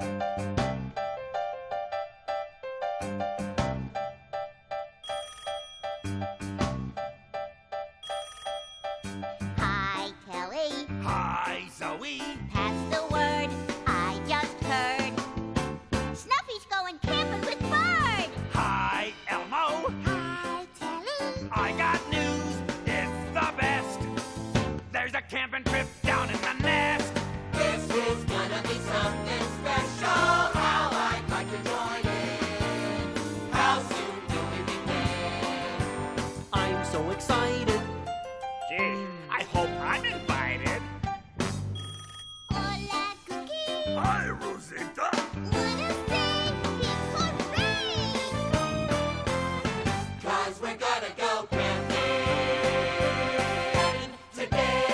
Hi, Telly. Hi, Zoe. Pass the word, I just heard. Snuffy's going camping with Bird. Hi, Elmo. Hi, Telly. I got news. It's the best. There's a camping trip down in the nest. This is gonna be something special. How I'd like to join in. How soon do we begin? I'm so excited. Gee, I hope I'm invited. Hola, Cookie. Hi, Rosita. Wanna say hooray! 'Cause we're gonna go camping today.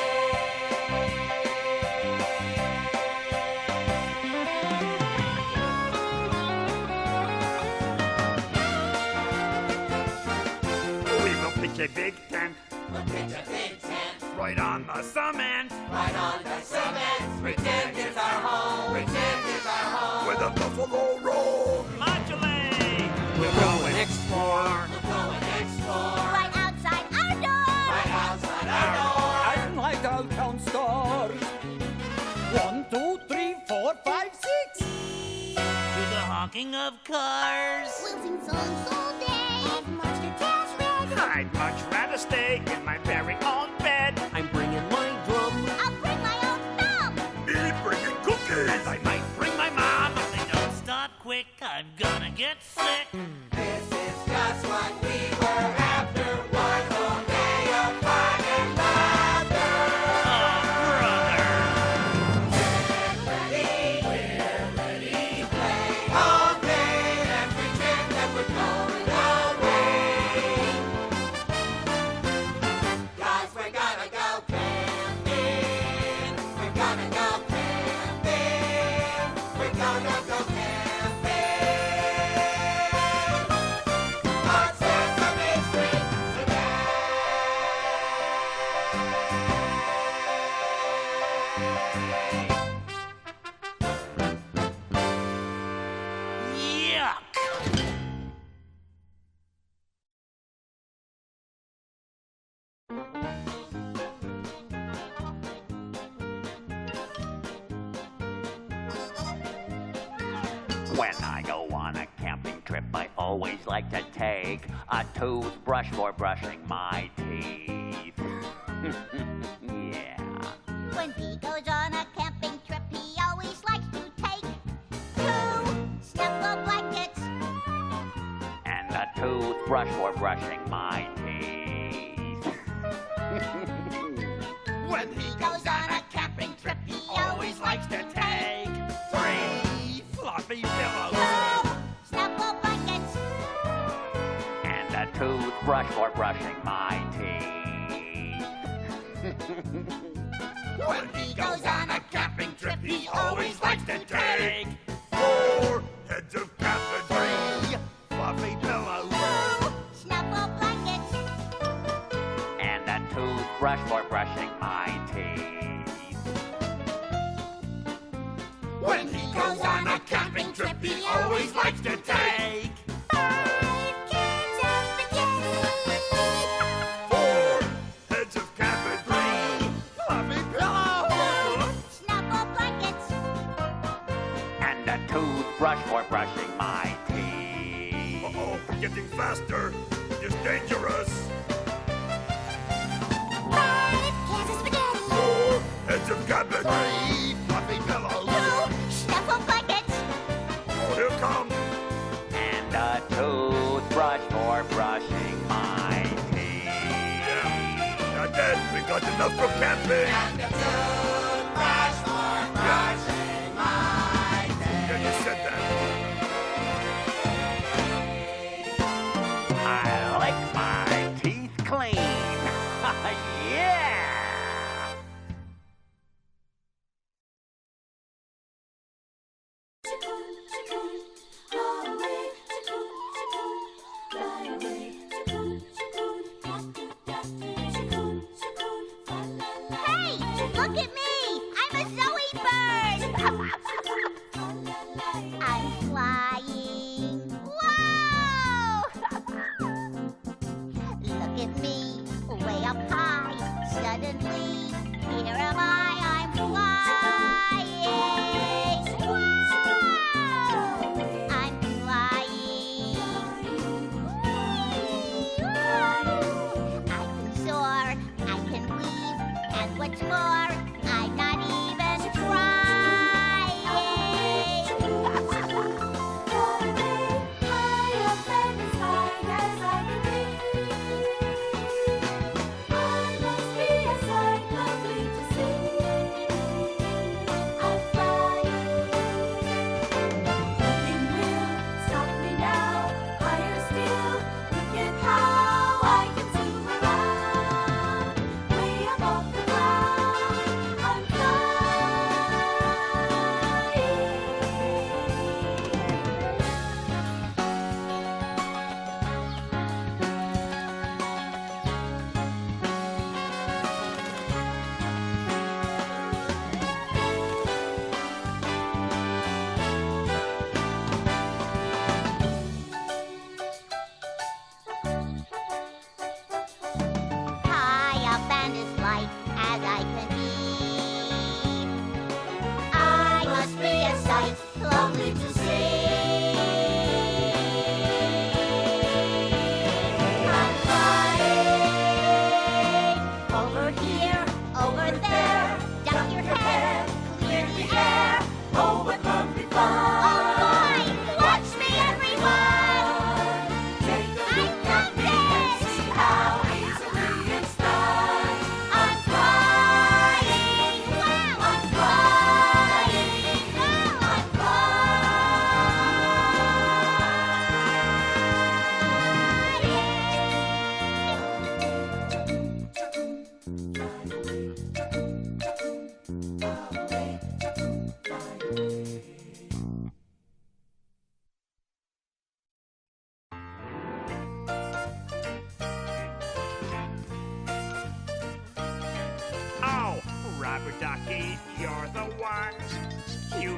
We will pitch a big tent We'll pitch a big tent right on the cement right on the cement. Pretend it's our home. Pretend it's our home. with a buffalo roll. Modulate. We'll go and explore. We'll go and explore Right outside our door. right outside our door. I like downtown stores. 1, 2, 3, 4, 5, 6. To the honking of cars. We'll sing songs all day. Have monster jazz ready. I'd much rather stay in my very own bed. I'm bringing my drum. I'll bring my own thumb. Me bringing cookies. And I might bring my mom. If they don't stop quick, I'm gonna get sick. This is just what we were after. One whole day of fun and laughter. Oh, brother. We're ready to play all day and pretend that we're going away. 'Cause we're gonna go camping. We're gonna go camping. We're gonna go camping on Sesame Street today. Yuck. When I go on a camping trip, I always like to take a toothbrush for brushing my teeth. Yeah. When he goes on a camping trip, he always likes to take 2 snuffle blankets. And a toothbrush for brushing my teeth. When he goes on a camping trip, he always likes to take 3 fluffy pillows. 2 snuffle blankets. And a toothbrush for brushing my teeth. When he goes on a camping trip, he always likes to take 4 heads of carpet, 3 fluffy pillows. 2 snuffle blankets. And a toothbrush for brushing my teeth. When he goes on a camping trip, he always likes to take 5 cans of spaghetti. 4 heads of carpet, 3 fluffy pillows. 2 snuffle blankets. And a toothbrush for brushing my teeth. Uh-oh, we're getting faster. It's dangerous. 5 cans of spaghetti. 4 heads of carpet, 3 fluffy pillows. 2 snuffle blankets. Oh, here come. And a toothbrush for brushing my teeth. Yeah, not dead. We got enough for camping. And a toothbrush for brushing my teeth. Yeah, you said that. I like my teeth clean. Yeah! Hey, look at me. I'm a Zoe bird.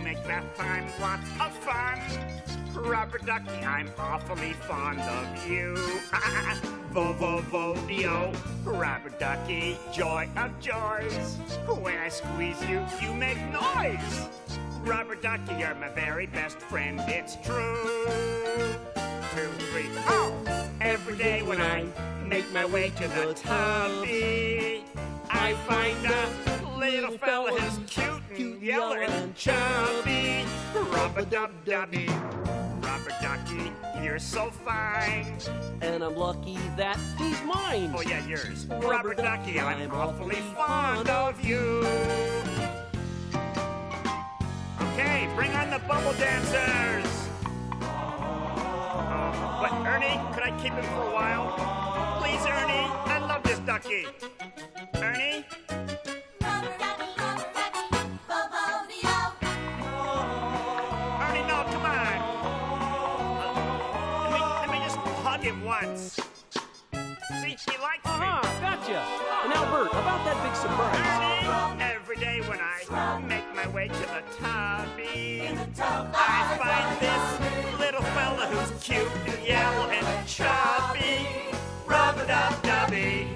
make bath time lots of fun. Rubber ducky, I'm awfully fond of you. Vo-vo-vo-dio. Rubber ducky, joy of joys. When I squeeze you, you make noise. Rubber ducky, you're my very best friend, it's true. 2, 3, oh! Every day when I make my way to the tubby, I find a little fella who's cute and yellow and chubby. Rub-a-dub-dubby. Rubber ducky, you're so fine. And I'm lucky that he's mine. Oh yeah, yours. Rubber ducky, I'm awfully fond of you. Okay, bring on the bubble dancers. But Ernie, could I keep him for a while? Please, Ernie, I love this ducky. Ernie? Rubber ducky, bo-bo-dio. Ernie, no, come on. Let me just hug him once. See, he likes me. Gotcha. And now, Bert, about that big surprise. Ernie, every day when I make my way to the tubby, I find this little fella who's cute and yellow and chubby. Rub-a-dub-dubby.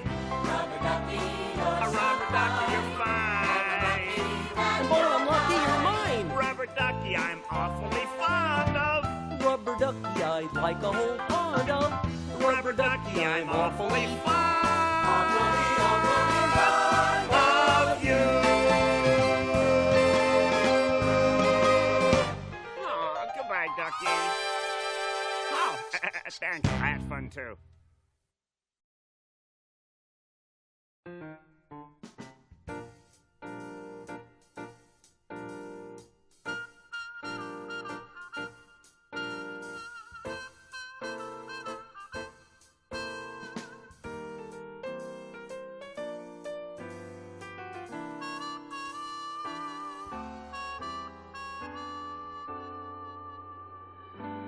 A rubber ducky, you're fine. And boy, I'm lucky you're mine. Rubber ducky, I'm awfully fond of. Rubber ducky, I'd like a whole pond of. Rubber ducky, I'm awfully fond of you. Oh, goodbye, ducky. Oh, thanks. I had fun too.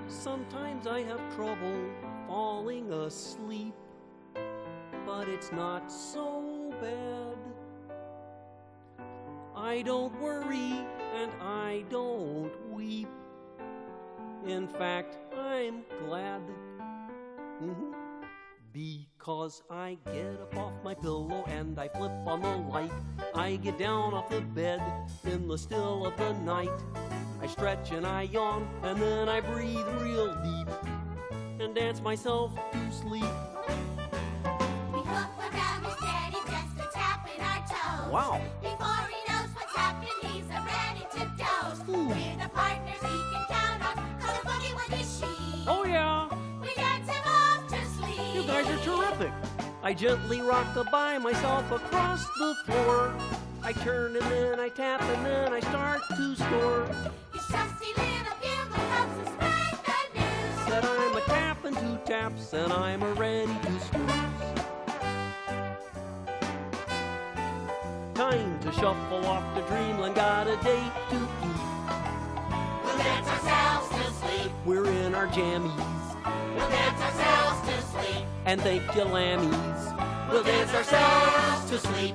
Sometimes I have trouble falling asleep, but it's not so bad. I don't worry and I don't weep. In fact, I'm glad. Because I get up off my pillow and I flip on the light. I get down off the bed in the still of the night. I stretch and I yawn and then I breathe real deep and dance myself to sleep. We hook around his daddy just to tap in our toes. Wow. Before he knows what's happening, he's ready to doze. We're the partners he can count on. Call the boogie with his sheet. Oh yeah, We dance him off to sleep. you guys are terrific. I gently rock-a-bye myself across the floor. I turn and then I tap and then I start to snore. His trusty little bugle helps us spread the news. That I'm a tapping 2 taps and I'm a ready to snooze. Time to shuffle off to dreamland, got a date to keep. We'll dance ourselves to sleep. We're in our jammies, We'll dance ourselves to sleep. and thank you lammies. We'll dance ourselves to sleep.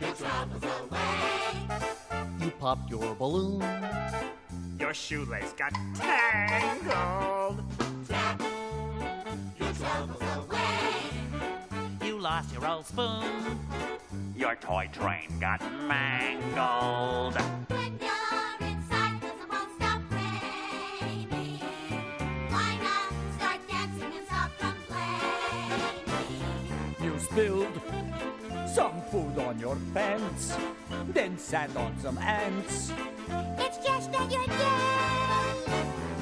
Your troubles away. You popped your balloon. Your shoelace got tangled. Tap your troubles away. You lost your old spoon. Your toy train got mangled. When you're inside 'cause it won't stop raining, why not start dancing and stop complaining? You spilled some food on your pants, then sat on some ants. It's just that you're dead.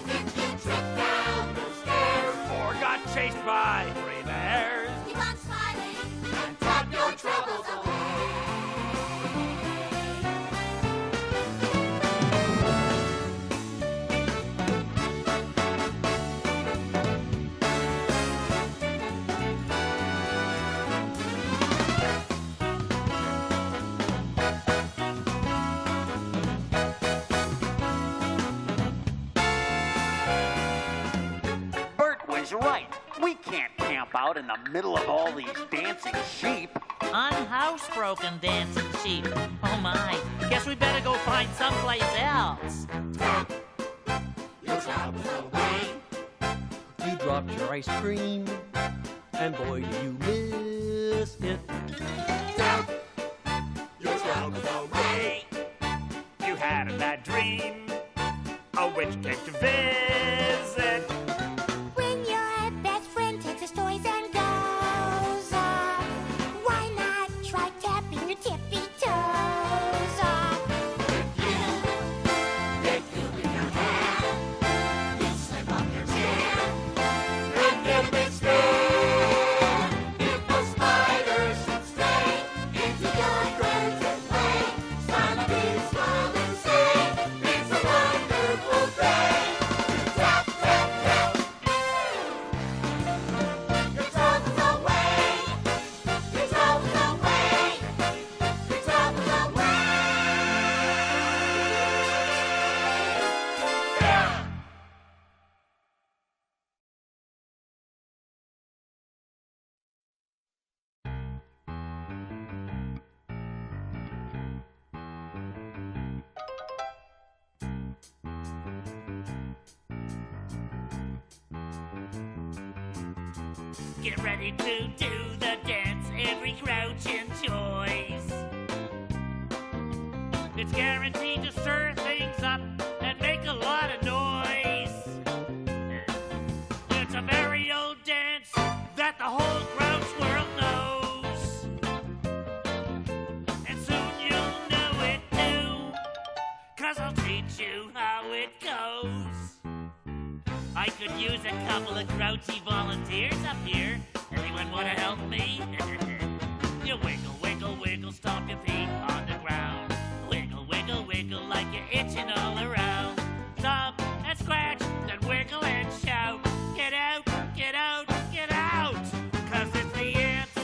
If you trip down the stairs Or got chased by 3 bears. Keep on smiling. and tap your troubles away. out in the middle of all these dancing sheep. Unhousebroken dancing sheep. Oh my, guess we better go find someplace else. Your troubles away. You dropped your ice cream, and boy, do you miss it. Stop. Your troubles away. You had a bad dream. A witch came to visit. When your best friend takes his toys and goes off, why not try tapping your tippy toes off? Get you in your hand. You slip up your chin and get a big spin. If the spiders should stray into your graves and play, smile a big smile and say, it's a wonderful day. Tap, tap, tap. Your troubles away. Your troubles away. Your troubles away. Yeah. Get ready to do the dance every Grouch enjoys. It's guaranteed to stir things up and make a lot of noise. It's a very old dance that the whole Grouch world knows. And soon you'll know it too, 'cause I'll teach you how it goes. I could use a couple of grouchy volunteers up here. Anyone want to help me? You wiggle, wiggle, wiggle, stomp your feet on the ground. Wiggle, wiggle, wiggle like you're itching all around. Stomp and scratch, then wiggle and shout. Get out, get out, get out. 'Cause it's the ants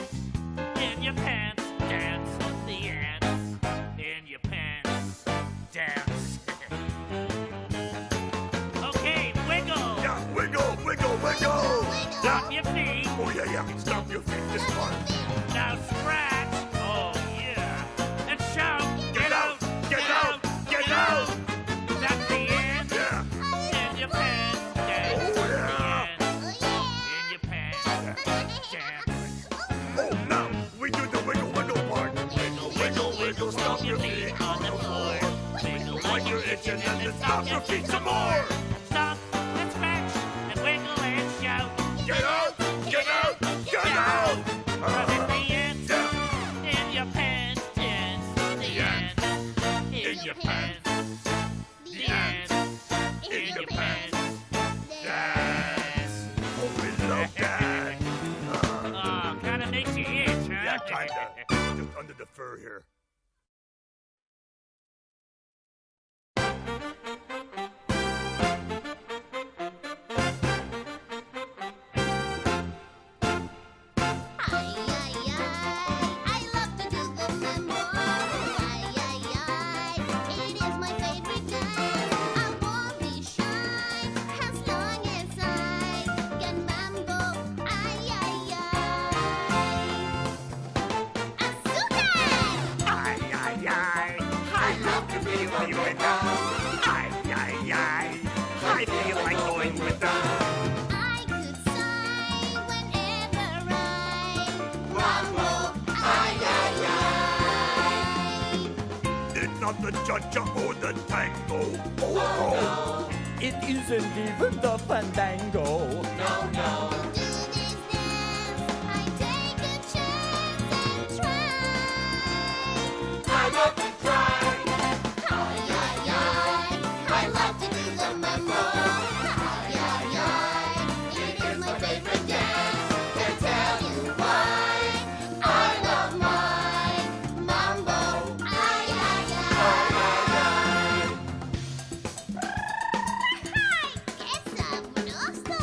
in your pants. Dance, the ants in your pants. Dance. Okay, wiggle. Yeah, wiggle, wiggle, wiggle. Stomp your feet. Oh, yeah. Stomp your feet this part. Now scratch. Oh, yeah. And shout. Get out, get out, get out. That's the end. Yeah. In your pants. Dance. Oh, yeah. The end. In your pants. Dance. Oh, now we do the wiggle, wiggle part. Wiggle, wiggle, wiggle, stomp your feet on the floor. Wiggle like you're itching, and then stomp your feet some more. Stop and scratch and wiggle and shout. Get out, get out, get out. 'Cause it's the end. Yeah. In your pants. Dance. The end. In your pants. The end. In your pants. Yes. Oh, we love that. Oh, kinda makes you itch, huh? Yeah, kinda. Just under the fur here. I love to do the memoir. It is my favorite dance. I won't be shy as long as I can mambo. Azúcar! I love to be with you and I feel like going with them. I could sigh whenever I mambo. It's not the cha-cha or the tango. Oh, It isn't even the fandango. To do this dance, I take a chance and try. I love to try. I love to do the mambo. It is my favorite dance. Can't tell you why. I love my mambo. Hi, que sabroso.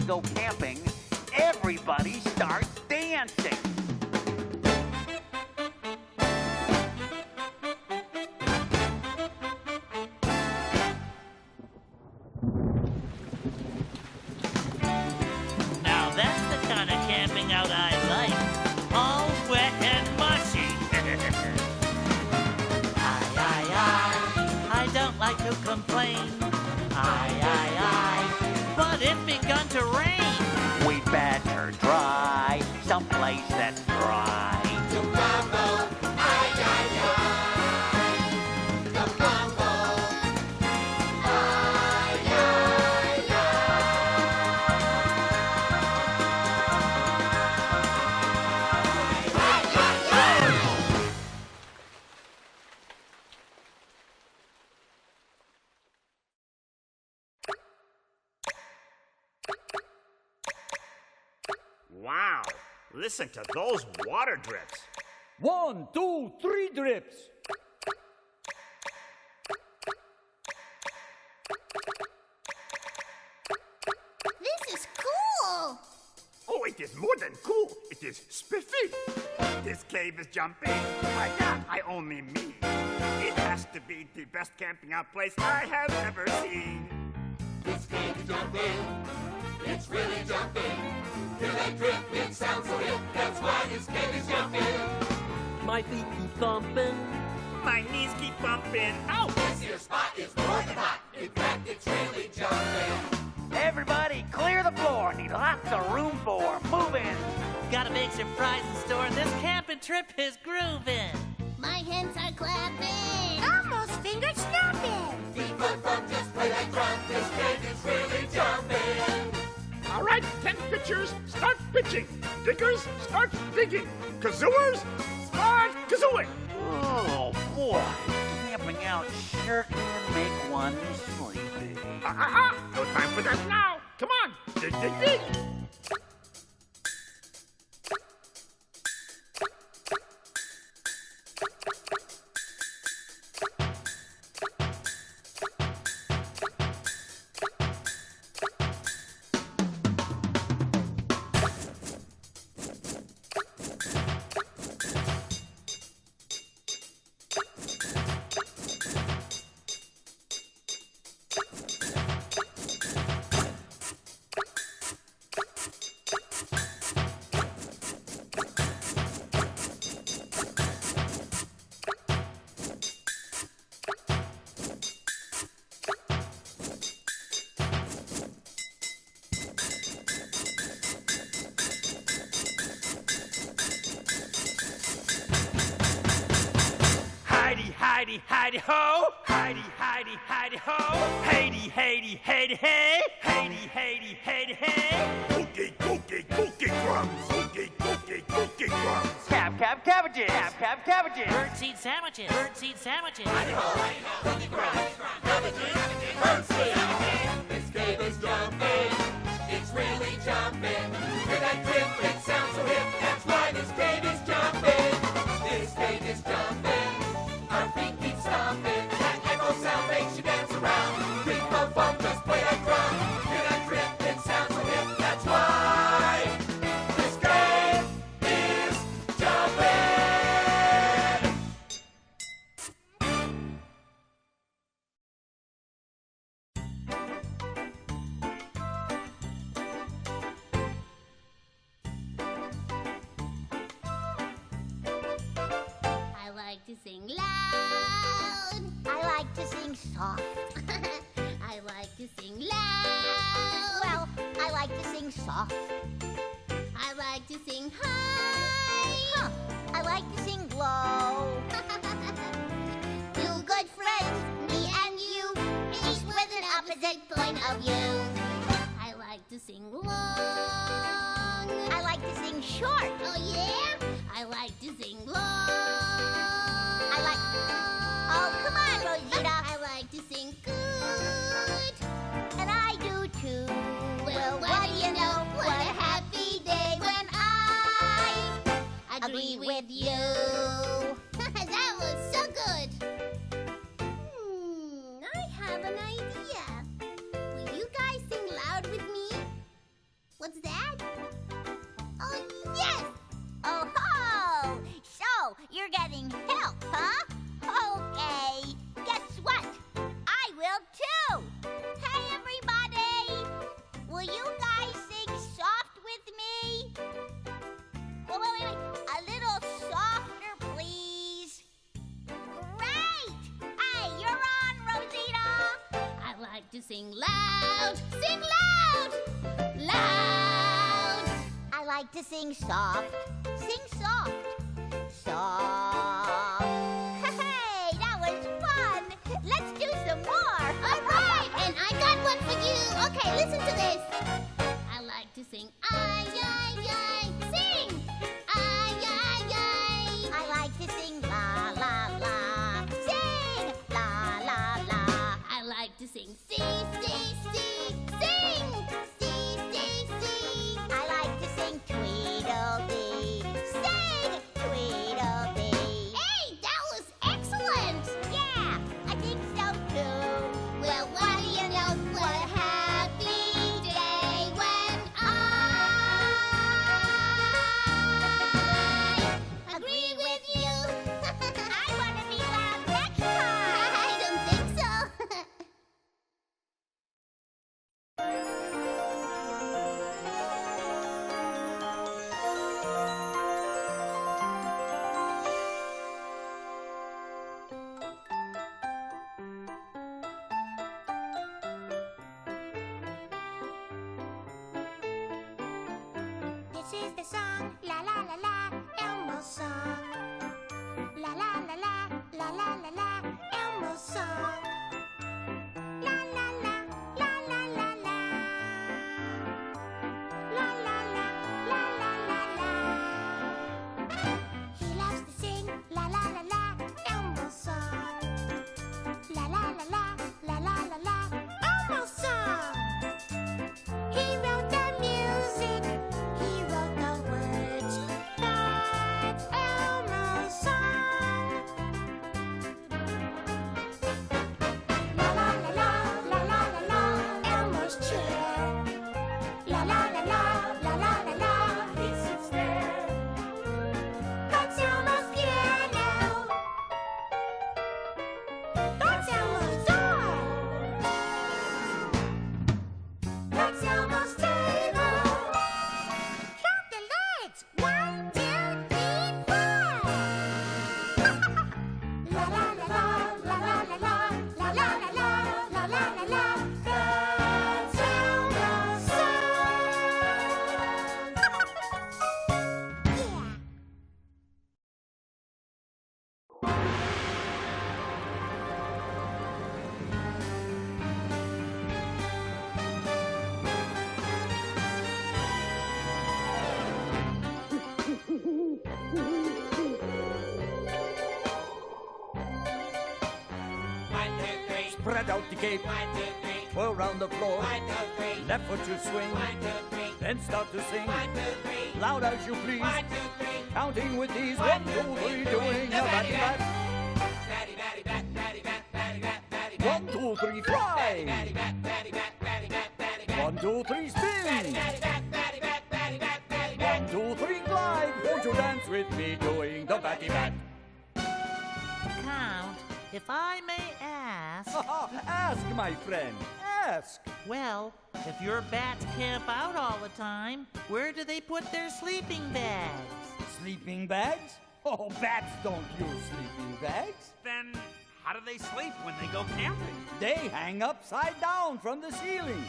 go camping, everybody starts dancing. Now that's the kind of camping out I like. All wet and mushy. I don't like to complain. But it's begun to rain. We better try someplace that's dry. The Mambo I. The Mambo Wow, listen to those water drips. 1, 2, 3 drips. This is cool. Oh, it is more than cool. It is spiffy. This cave is jumping. Why not? I only mean. It has to be the best camping out place I have ever seen. This cave is jumping. It's really jumping. Hear that drip? It sounds so hip. That's why this cave is jumping. My feet keep thumping. My knees keep bumping. Ow! This here spot is more than hot. In fact, it's really jumping. Everybody clear the floor. Need lots of room for moving. Got a big surprise in store. This camping trip is grooving. My hands are clapping. Almost finger snapping. Feet foot bump, just play that drum. This cave is really jumping. All right, tent pitchers, start pitching. Diggers, start digging. Kazooers, start kazooing. Oh, boy. Camping out sure can make one sleepy. No time for that now. Come on, dig, dig, dig. Heidi, Heidi, ho! Heidi, Heidi, Heidi, ho! Heidi, Heidi, Heidi, hey! Heidi, Heidi, Heidi, hey! Cookie, cookie, cookie crumbs. Cookie, cookie, cookie crumbs. Cab cabbages. Cab cabbages. Birdseed sandwiches. Birdseed sandwiches. This cave is jumping. It's really jumping. Hear that drip? It sounds so hip. That's why this cave is jumping. This cave is jumping. Our feet keep stomping. That echo sound makes you dance around. Beat bump bump, just play that drum. Hear that drip? It sounds so hip. That's why this cave is jumping. I like to sing loud. I like to sing soft. I like to sing loud. Well, I like to sing soft. I like to sing high. I like to sing low. Two good friends, me and you, each with an opposite point of view. I like to sing long. I like to sing short. Oh, yeah? I like to sing long. Oh, come on, Rosita. I like to sing good. And I do too. Well, what do you know? What a happy day when I agree with you. That was so good. I have an idea. Will you guys sing loud with me? sing loud. Sing loud! Loud! I like to sing soft. Sing soft. Soft. Hey, that was fun. Let's do some more. All right, and I got one for you. Okay, listen to this. I like to sing ay, ay, ay. Sing! Ay, ay, ay. I like to sing la, la, la. Sing! La, la, la. I like to sing see, see, see. Sing! See, see, see. I like to sing Tweedledee. Sing! Tweedledee. Hey, that was excellent! Yeah, I think so too. Well, what do you know? What a happy day when I agree with you. I want to be loud next time. I don't think so. This is the song, la la la la, Elmo's song. La la la la, la la la la, Elmo's song. La la la, la la la la. La la la, la la la la. He loves to sing, la la la la, Elmo's song. La la la la, la la la la, Elmo's song. He wrote the music, he wrote the words. That's Elmo's song. La la la la, la la la la, Elmo's chair. La la la la, la la la la, he sits there. That's Elmo's piano. That's Elmo's door. That's Elmo's table. Count the legs. 1, 2, 3, 4. La la la la, la la la la, la la la la, la la la la. That's Elmo's song. Yeah. Spread out the cape, twirl round the floor. Left foot you swing, then start to sing. Loud as you please, counting with these. 1, 2, 3, doing a batty bat. 1, 2, 3, fly. 1, 2, 3, spin. 1, 2, 3, glide. Won't you dance with me doing the batty bat? Count, if I may ask. Ask, my friend, ask. Well, if your bats camp out all the time, where do they put their sleeping bags? Sleeping bags? Oh, bats don't use sleeping bags. Then how do they sleep when they go camping? They hang upside down from the ceiling.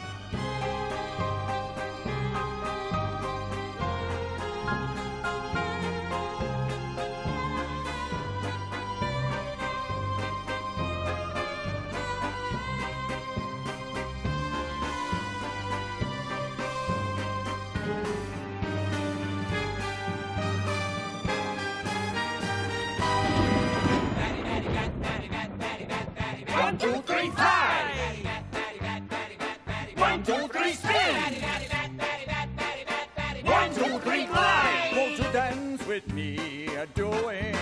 One, two, three, fly! 1, 2, 3, spin! 1, 2, 3, glide! Won't you dance with me doing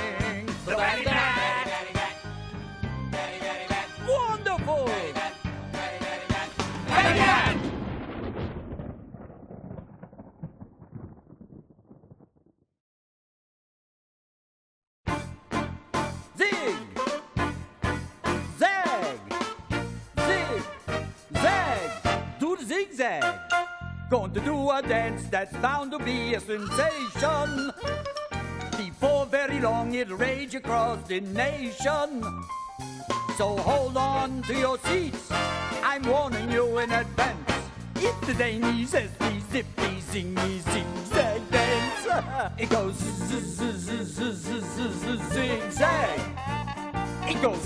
The batty bat! wonderful? Batty bat! Zig, zag, zig, zag, do the zigzag. Going to do a dance that's bound to be a sensation. Before very long it'll rage across the nation. So hold on to your seats. I'm warning you in advance. It's the zany, zesty, zippy, zingy, zigzag dance. It goes zigzag. It goes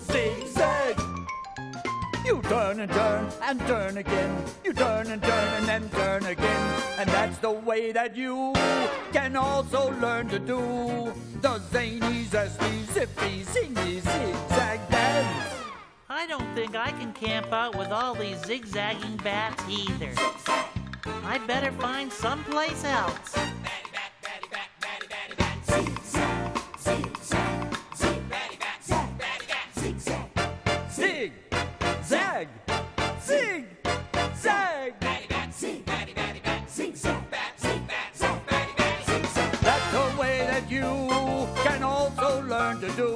zigzag. You turn and turn and turn again. You turn and turn and then turn again. And that's the way that you can also learn to do the zany, zesty, zippy, zingy, zigzag dance. I don't think I can camp out with all these zigzagging bats either. I better find someplace else. Zig, zag, zig, zag. That's the way that you can also learn to do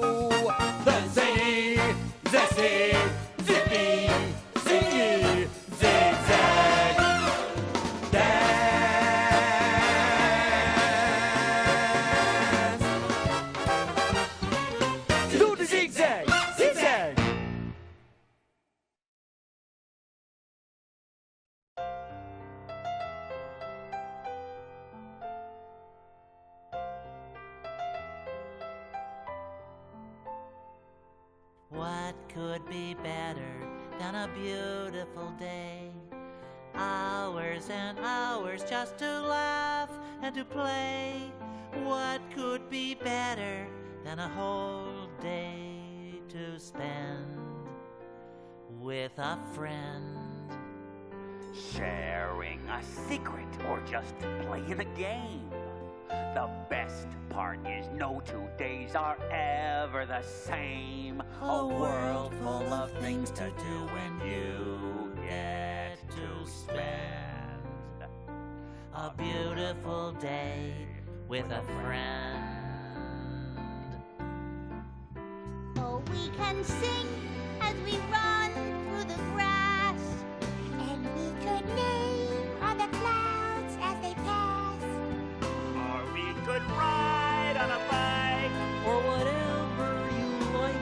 the zany, zesty, zippy, zingy, zigzag dance. Do the zigzag, zigzag. What could be better than a beautiful day? Hours and hours just to laugh and to play. What could be better than a whole day to spend with a friend? Sharing a secret or just playing a game. The best part is no 2 days are ever the same. A world full of things to do when you get to spend a beautiful day with a friend. Oh, we can sing as we run through the grass, and we could name all the clouds as they pass. Or we could ride on a bike. Or whatever you like.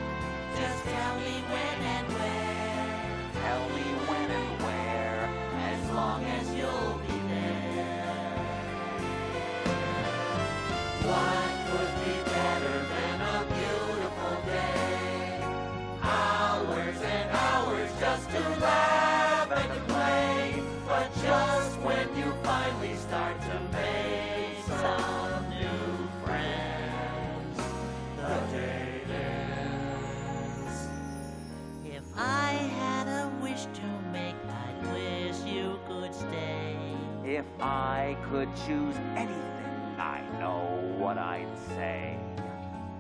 Just tell me when and where, Tell me when and where, as long as you'll be there. What could be better than a beautiful day? Hours and hours just to laugh and to play. But just when you finally start to make some new friends, the day ends. If I had a wish to make, I'd wish you could stay. If I could choose anything, I know what I'd say.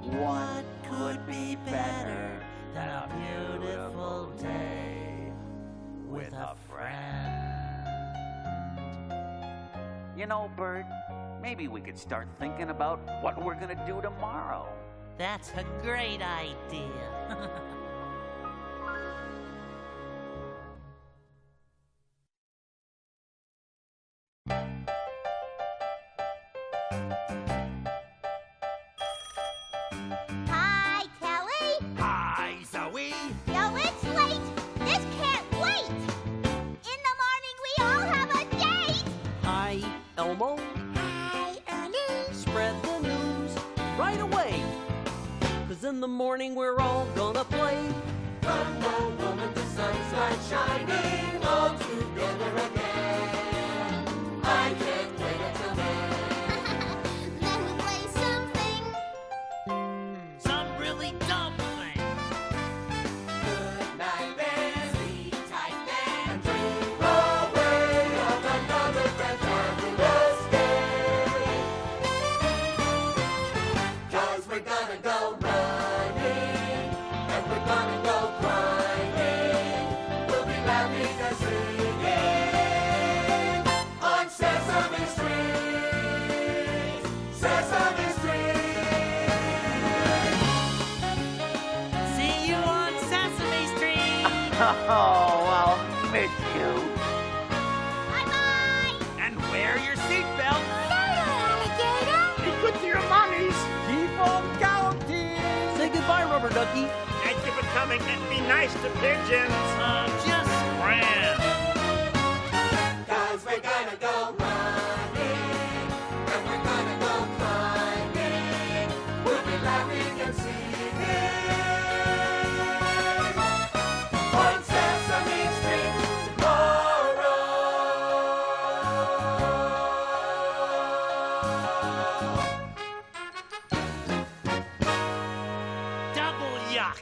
What could be better than a beautiful day with a friend? You know, Bert, maybe we could start thinking about what we're gonna do tomorrow. That's a great idea. Hi, Telly. Hi, Zoe. No, it's late. This can't wait. In the morning, we all have a date. Hi, Elmo. Hi, Ernie. Spread the news right away. 'Cause in the morning we're all gonna play. From the moment the sun starts shining, all together again. I can't wait until then. Then we play something. Some really dumb thing. Good night then, sleep tight then, and dream away of another fantabulous day. 'Cause we're gonna go running, and we're gonna go climbing. We'll be laughing and singing on Sesame Street. Sesame Street. See you on Sesame Street. Oh, I'll miss you. Bye-bye. And wear your seatbelt. Alligator. Be good to your mommies. Keep on counting. Say goodbye, Rubber Duckie. Thank you for coming and be nice to pigeons. Just grand. 'Cause we're gonna go running, and we're gonna go climbing. We'll be laughing and singing on Sesame Street tomorrow. Double yuck.